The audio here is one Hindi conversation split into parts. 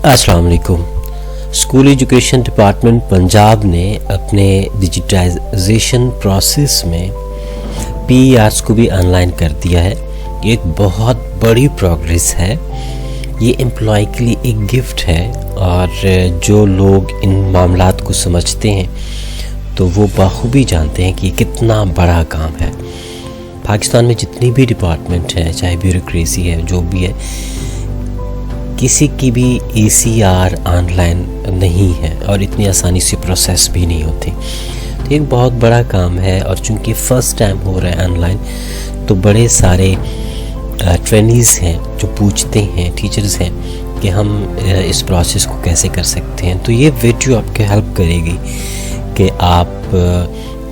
अस्सलाम वालेकुम। स्कूल एजुकेशन डिपार्टमेंट पंजाब ने अपने डिजिटाइजेशन प्रोसेस में पीईआरस को भी ऑनलाइन कर दिया है। ये एक बहुत बड़ी प्रोग्रेस है। ये एम्प्लॉय के लिए एक गिफ्ट है और जो लोग इन मामलात को समझते हैं तो वो बखूबी जानते हैं कि कितना बड़ा काम है। पाकिस्तान में जितनी भी डिपार्टमेंट है, चाहे ब्यूरोक्रेसी है, जो भी है, किसी की भी ईसीआर ऑनलाइन नहीं है और इतनी आसानी से प्रोसेस भी नहीं होती। तो एक बहुत बड़ा काम है और चूँकि फ़र्स्ट टाइम हो रहा है ऑनलाइन, तो बड़े सारे ट्रेनीज़ हैं जो पूछते हैं, टीचर्स हैं कि हम इस प्रोसेस को कैसे कर सकते हैं। तो ये वीडियो आपके हेल्प करेगी कि आप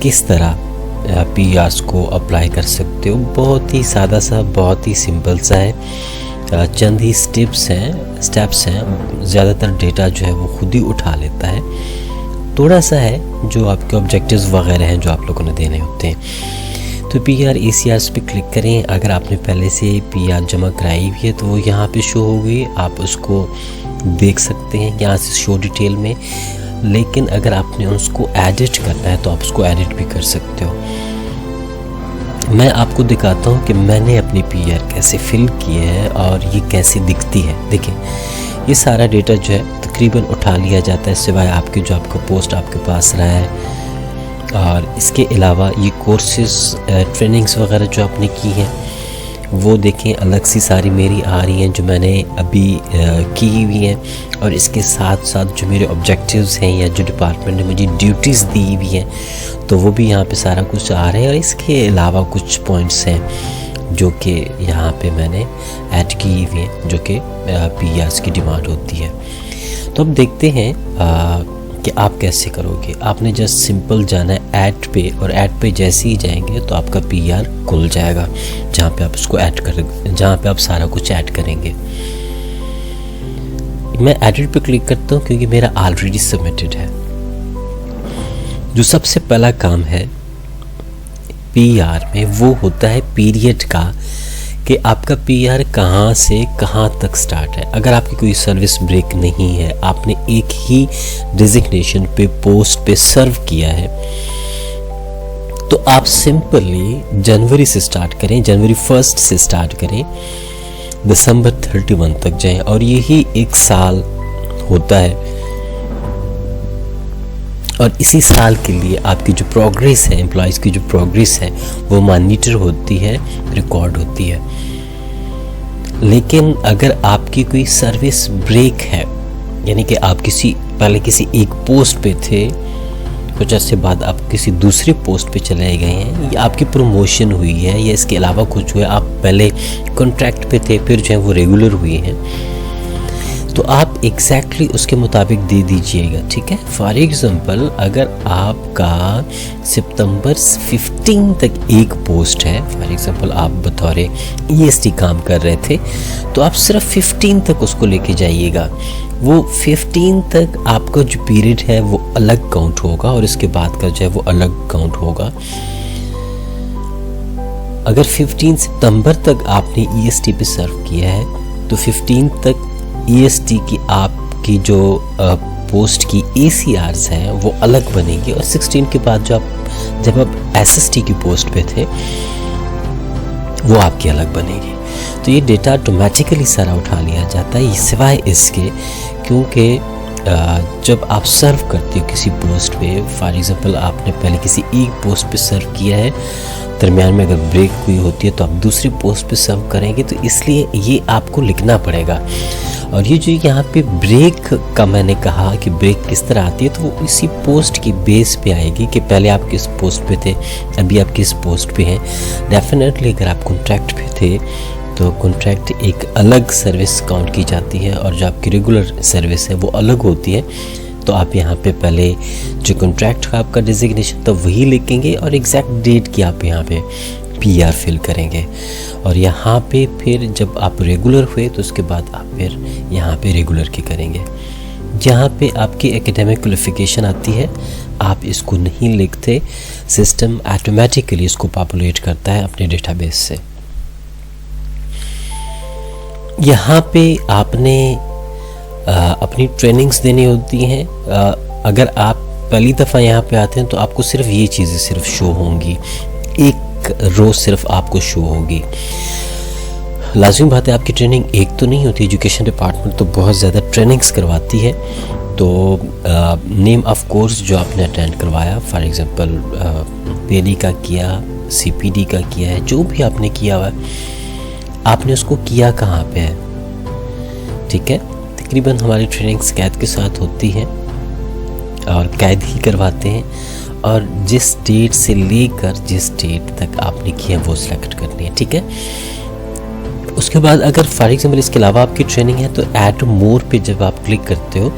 किस तरह पीईआरस को अप्लाई कर सकते हो। बहुत ही सादा सा, बहुत ही सिंपल सा है। चंद ही स्टेप्स हैं। ज़्यादातर डेटा जो है वो खुद ही उठा लेता है। थोड़ा सा है जो आपके ऑब्जेक्टिव्स वगैरह हैं जो आप लोगों ने देने होते हैं। तो पीआर ईसीआरस पे क्लिक करें। अगर आपने पहले से पीआर जमा कराई हुई है तो वो यहाँ पे शो होगी, आप उसको देख सकते हैं यहाँ से शो डिटेल में। लेकिन अगर आपने उसको एडिट करना है तो आप उसको एडिट भी कर सकते हो। मैं आपको दिखाता हूँ कि मैंने अपनी पीआर कैसे फिल की है और ये कैसे दिखती है। देखिए, ये सारा डेटा जो है तकरीबन उठा लिया जाता है, सिवाय आपके जो आपका पोस्ट आपके पास रहा है। और इसके अलावा ये कोर्सेज, ट्रेनिंग्स वगैरह जो आपने की हैं वो देखें, अलग सी सारी मेरी आ रही हैं जो मैंने अभी की हुई हैं। और इसके साथ साथ जो मेरे ऑब्जेक्टिव्स हैं या जो डिपार्टमेंट ने मुझे ड्यूटीज़ दी हुई हैं तो वो भी यहाँ पे सारा कुछ आ रहा है। और इसके अलावा कुछ पॉइंट्स हैं जो कि यहाँ पे मैंने ऐड की हुई हैं जो कि पीआरस की डिमांड होती है। तो अब देखते हैं कि आप कैसे करोगे। आपने जस्ट सिंपल जाना है ऐड पे, और ऐड पे जैसे ही जाएंगे तो आपका पीआर खुल जाएगा जहाँ पे आप उसको ऐड कर, जहाँ पे आप सारा कुछ ऐड करेंगे। मैं एडिट पे क्लिक करता हूँ क्योंकि मेरा ऑलरेडी सबमिटेड है। जो सबसे पहला काम है पीआर में वो होता है पीरियड का, कि आपका पीआर कहाँ से कहाँ तक स्टार्ट है। अगर आपकी कोई सर्विस ब्रेक नहीं है, आपने एक ही डिजिग्नेशन पे, पोस्ट पे सर्व किया है, तो आप सिंपली जनवरी से स्टार्ट करें, जनवरी 1 से स्टार्ट करें, दिसंबर 31 तक जाएं और यही एक साल होता है। और इसी साल के लिए आपकी जो प्रोग्रेस है, एम्प्लॉयज़ की जो प्रोग्रेस है वो मॉनिटर होती है, रिकॉर्ड होती है। लेकिन अगर आपकी कोई सर्विस ब्रेक है, यानी कि आप पहले किसी एक पोस्ट पे थे, कुछ अर्से बाद आप किसी दूसरे पोस्ट पे चले गए हैं, या आपकी प्रमोशन हुई है, या इसके अलावा कुछ हुआ, आप पहले कॉन्ट्रैक्ट पे थे फिर जो है वो रेगुलर हुए हैं, तो आप एग्जैक्टली उसके मुताबिक दे दीजिएगा। ठीक है। फॉर एग्जांपल, अगर आपका सितंबर 15 तक एक पोस्ट है, फॉर एग्जांपल आप बतौर ईएसटी काम कर रहे थे, तो आप सिर्फ 15 तक उसको लेके जाइएगा। वो 15 तक आपका जो पीरियड है वो अलग काउंट होगा और इसके बाद का जो है वो अलग काउंट होगा। अगर 15 सितंबर तक आपने ईएसटी पे सर्व किया है तो 15 तक ईएसटी की आपकी जो पोस्ट की एसीआरस हैं वो अलग बनेगी, और 16 के बाद जब आप एसएसटी की पोस्ट पे थे वो आपकी अलग बनेगी। तो ये डेटा ऑटोमेटिकली सारा उठा लिया जाता है, सिवाय इसके क्योंकि जब आप सर्व करते हो किसी पोस्ट पे, फॉर एग्जांपल आपने पहले किसी एक पोस्ट पे सर्व किया है, दरमियान में अगर ब्रेक हुई होती है तो आप दूसरी पोस्ट पे सर्व करेंगे, तो इसलिए ये आपको लिखना पड़ेगा। और ये जो यहाँ पे ब्रेक का मैंने कहा कि ब्रेक किस तरह आती है, तो वो इसी पोस्ट की बेस पे आएगी कि पहले आप किस पोस्ट पे थे, अभी आप किस पोस्ट पे हैं। डेफिनेटली अगर आप कॉन्ट्रैक्ट पे थे तो कॉन्ट्रैक्ट एक अलग सर्विस काउंट की जाती है और जो आपकी रेगुलर सर्विस है वो अलग होती है। तो आप यहाँ पे पहले जो कॉन्ट्रैक्ट का आपका डिजिग्नेशन था वही लिखेंगे और एग्जैक्ट डेट की आप यहाँ पे पीआर फिल करेंगे। और यहाँ पे फिर जब आप रेगुलर हुए तो उसके बाद आप फिर यहाँ पे रेगुलर की करेंगे। जहाँ पे आपकी एकेडमिक क्वालिफिकेशन आती है आप इसको नहीं लिखते, सिस्टम ऑटोमेटिकली इसको पॉपुलेट करता है अपने डेटाबेस से। यहाँ पे आपने अपनी ट्रेनिंग्स देनी होती हैं। अगर आप पहली दफ़ा यहाँ पे आते हैं तो आपको सिर्फ ये चीज़ें सिर्फ शो होंगी, एक रोज़ सिर्फ आपको शो होगी। लाजिम बात है, आपकी ट्रेनिंग एक तो नहीं होती, एजुकेशन डिपार्टमेंट तो बहुत ज़्यादा ट्रेनिंग्स करवाती है। तो नेम ऑफ कोर्स जो आपने अटेंड करवाया, फॉर एग्ज़ाम्पल पीएडी का किया, सीपीडी का किया है, जो भी आपने किया हुआ है, आपने उसको किया कहाँ पे है, ठीक है। तकरीबन हमारी ट्रेनिंग्स कैद के साथ होती हैं और कैद ही करवाते हैं, और जिस डेट से लेकर जिस डेट तक आपने किया वो सिलेक्ट करनी है, ठीक है। उसके बाद अगर फॉर एग्जाम्पल इसके अलावा आपकी ट्रेनिंग है तो ऐड मोर पे जब आप क्लिक करते हो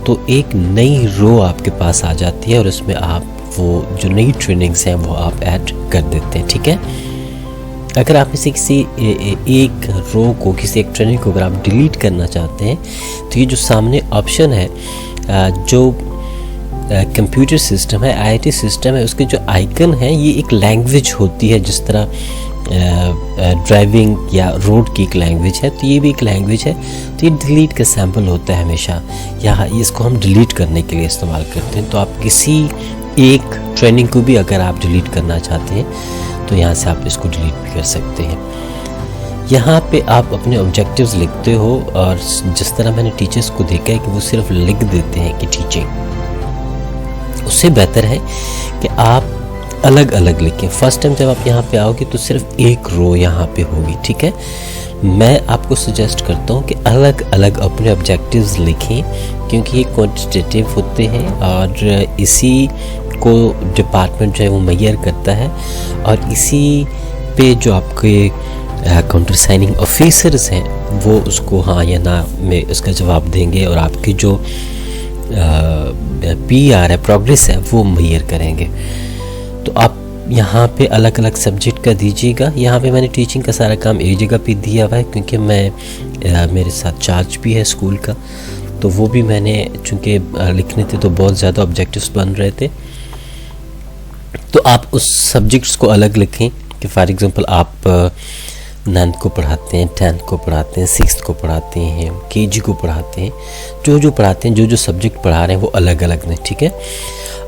तो एक नई रो आपके पास आ जाती है और उसमें आप वो जो नई ट्रेनिंग्स हैं वो आप ऐड कर देते हैं, ठीक है। अगर आप इसे किसी एक रो को, किसी एक ट्रेनिंग को अगर आप डिलीट करना चाहते हैं तो ये जो सामने ऑप्शन है, जो कंप्यूटर सिस्टम है, आईटी सिस्टम है, उसके जो आइकन है ये एक लैंग्वेज होती है, जिस तरह ड्राइविंग या रोड की एक लैंग्वेज है, तो ये भी एक लैंग्वेज है। तो ये डिलीट का सैम्पल होता है हमेशा, या इसको हम डिलीट करने के लिए इस्तेमाल करते हैं। तो आप किसी एक ट्रेनिंग को भी अगर आप डिलीट करना चाहते हैं तो यहाँ से आप इसको डिलीट भी कर सकते हैं। यहाँ पे आप अपने ऑब्जेक्टिव्स लिखते हो, और जिस तरह मैंने टीचर्स को देखा है कि वो सिर्फ लिख देते हैं कि टीचिंग, उससे बेहतर है कि आप अलग अलग लिखें। फर्स्ट टाइम जब आप यहाँ पे आओगे तो सिर्फ एक रो यहाँ पे होगी, ठीक है। मैं आपको सजेस्ट करता हूँ कि अलग अलग अपने ऑब्जेक्टिव्स लिखें, क्योंकि ये क्वांटिटेटिव होते हैं और इसी को डिपार्टमेंट जो है वो मेजर करता है, और इसी पे जो आपके काउंटर साइनिंग ऑफिसर्स हैं वो उसको हाँ या ना में उसका जवाब देंगे, और आपकी जो PR है, प्रोग्रेस है, वो मेजर करेंगे। तो आप यहाँ पे अलग अलग सब्जेक्ट का दीजिएगा। यहाँ पे मैंने टीचिंग का सारा काम एक जगह पे दिया हुआ है, क्योंकि मेरे साथ चार्ज भी है स्कूल का, तो वो भी मैंने चूँकि लिखने थे तो बहुत ज़्यादा ऑब्जेक्टिव्स बन रहे थे, तो आप उस सब्जेक्ट्स को अलग लिखें कि फॉर एग्ज़ाम्पल आप 9th को पढ़ाते हैं, 10th को पढ़ाते हैं, 6th को पढ़ाते हैं, KG को पढ़ाते हैं, जो पढ़ाते हैं, जो सब्जेक्ट पढ़ा रहे हैं वो अलग अलग हैं, ठीक है।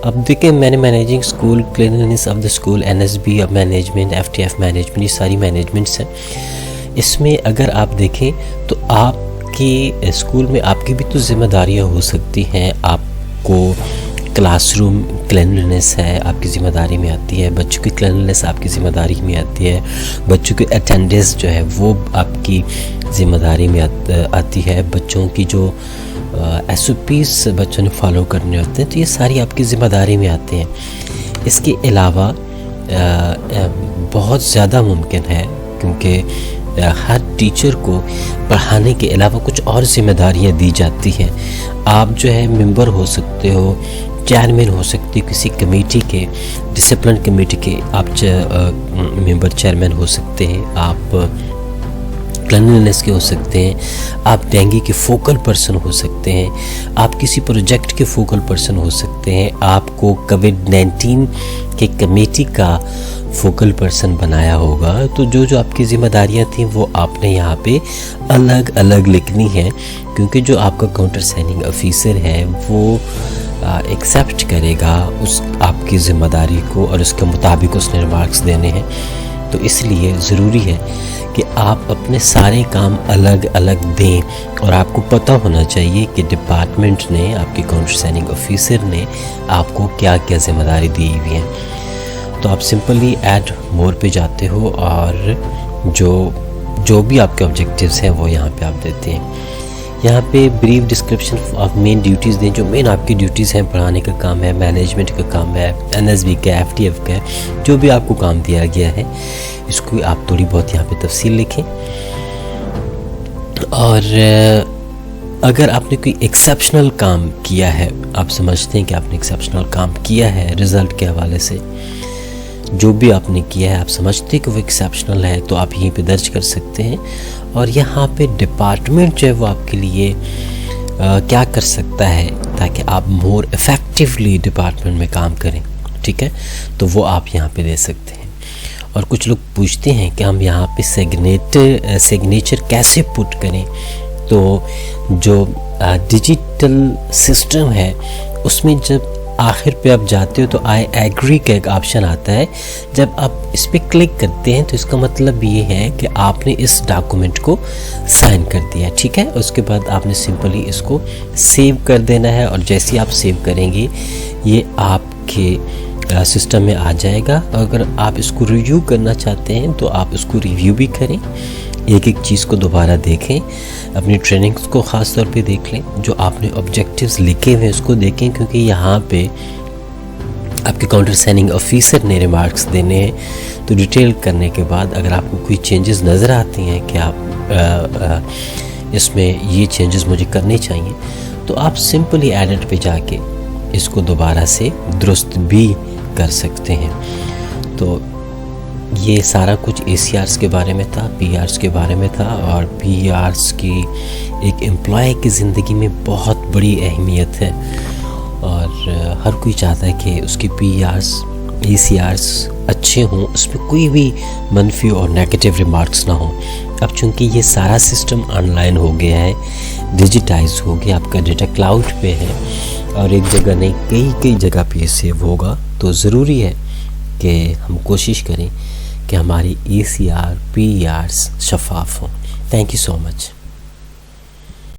अब देखिए, मैंने managing school, cleanliness of the school, NSB अब मैनेजमेंट, FTF मैनेजमेंट, ये सारी मैनेजमेंट्स हैं। इसमें अगर आप देखें तो आपके स्कूल में आपकी भी तो जिम्मेदारियाँ हो सकती हैं। आपको क्लासरूम क्लीनलीनेस है, आपकी ज़िम्मेदारी में आती है, बच्चों की क्लीनलीनेस आपकी ज़िम्मेदारी में आती है, बच्चों की अटेंडेंस जो है वो आपकी ज़िम्मेदारी में आती है, बच्चों की जो SOPs बच्चों ने फॉलो करने होते हैं, तो ये सारी आपकी ज़िम्मेदारी में आते हैं। इसके अलावा बहुत ज़्यादा मुमकिन है, क्योंकि हर टीचर को पढ़ाने के अलावा कुछ और ज़िम्मेदारियाँ दी जाती हैं। आप जो है मेंबर हो सकते हो, चेयरमैन हो सकते हो किसी कमेटी के, डिसिप्लिन कमेटी के आप मेंबर चेयरमैन हो सकते हैं, आप क्लीनलीनेस के हो सकते हैं, आप डेंगू के फोकल पर्सन हो सकते हैं, आप किसी प्रोजेक्ट के फोकल पर्सन हो सकते हैं, आपको कोविड-19 के कमेटी का फोकल पर्सन बनाया होगा। तो जो आपकी ज़िम्मेदारियां थी वो आपने यहाँ पे अलग अलग लिखनी है, क्योंकि जो आपका काउंटर साइनिंग ऑफिसर है वो एक्सेप्ट करेगा उस आपकी ज़िम्मेदारी को, और उसके मुताबिक उसने रिमार्क्स देने हैं। तो इसलिए ज़रूरी है कि आप अपने सारे काम अलग अलग दें, और आपको पता होना चाहिए कि डिपार्टमेंट ने, आपके काउंटर साइनिंग ऑफिसर ने आपको क्या क्या ज़िम्मेदारी दी हुई है। तो आप सिंपली ऐड मोर पे जाते हो, और जो भी आपके ऑब्जेक्टिव्स हैं वो यहाँ पे आप देते हैं। यहाँ पे brief description of main duties दें, जो मेन आपकी ड्यूटीज़ हैं, पढ़ाने का काम है, मैनेजमेंट का काम है, NSB का, FTF का, जो भी आपको काम दिया गया है इसको आप थोड़ी बहुत यहाँ पे तफसील लिखें। और अगर आपने कोई एक्सेप्शनल काम किया है, आप समझते हैं कि आपने एक्सेप्शनल काम किया है रिज़ल्ट के हवाले से, जो भी आपने किया है आप समझते हैं कि वो एक्सेप्शनल है, तो आप यहीं पे दर्ज कर सकते हैं। और यहाँ पे डिपार्टमेंट जो है वो आपके लिए क्या कर सकता है ताकि आप मोर इफ़ेक्टिवली डिपार्टमेंट में काम करें, ठीक है, तो वो आप यहाँ पे दे सकते हैं। और कुछ लोग पूछते हैं कि हम यहाँ पे सिग्नेचर कैसे पुट करें, तो जो डिजिटल सिस्टम है उसमें जब आखिर पे आप जाते हो तो आई एग्री का एक ऑप्शन आता है। जब आप इस पर क्लिक करते हैं तो इसका मतलब ये है कि आपने इस डॉक्यूमेंट को साइन कर दिया, ठीक है। उसके बाद आपने सिंपली इसको सेव कर देना है और जैसे ही आप सेव करेंगे ये आपके सिस्टम में आ जाएगा। अगर आप इसको रिव्यू करना चाहते हैं तो आप इसको रिव्यू भी करें, एक एक चीज़ को दोबारा देखें, अपनी ट्रेनिंग्स को ख़ास तौर पे देख लें, जो आपने ऑब्जेक्टिव्स लिखे हुए हैं उसको देखें, क्योंकि यहाँ पे आपके काउंटर साइनिंग ऑफिसर ने रिमार्क्स देने हैं। तो डिटेल करने के बाद अगर आपको कोई चेंजेस नज़र आती हैं कि आप इसमें ये चेंजेस मुझे करने चाहिए, तो आप सिंपली एडिट पे जाके इसको दोबारा से दुरुस्त भी कर सकते हैं। तो ये सारा कुछ ACRs के बारे में था, PRs के बारे में था। और PRs की एक एम्प्लॉय की ज़िंदगी में बहुत बड़ी अहमियत है और हर कोई चाहता है कि उसकी PRs ACRs अच्छे हों, उसमें कोई भी मनफी और नेगेटिव रिमार्क्स ना हो। अब चूँकि ये सारा सिस्टम ऑनलाइन हो गया है, डिजिटाइज हो गया, आपका डेटा क्लाउड पे है और एक जगह नहीं कई जगह पे ये सेव होगा, तो ज़रूरी है कि हम कोशिश करें कि हमारी ACR PRs शफाफ हों। Thank you so much.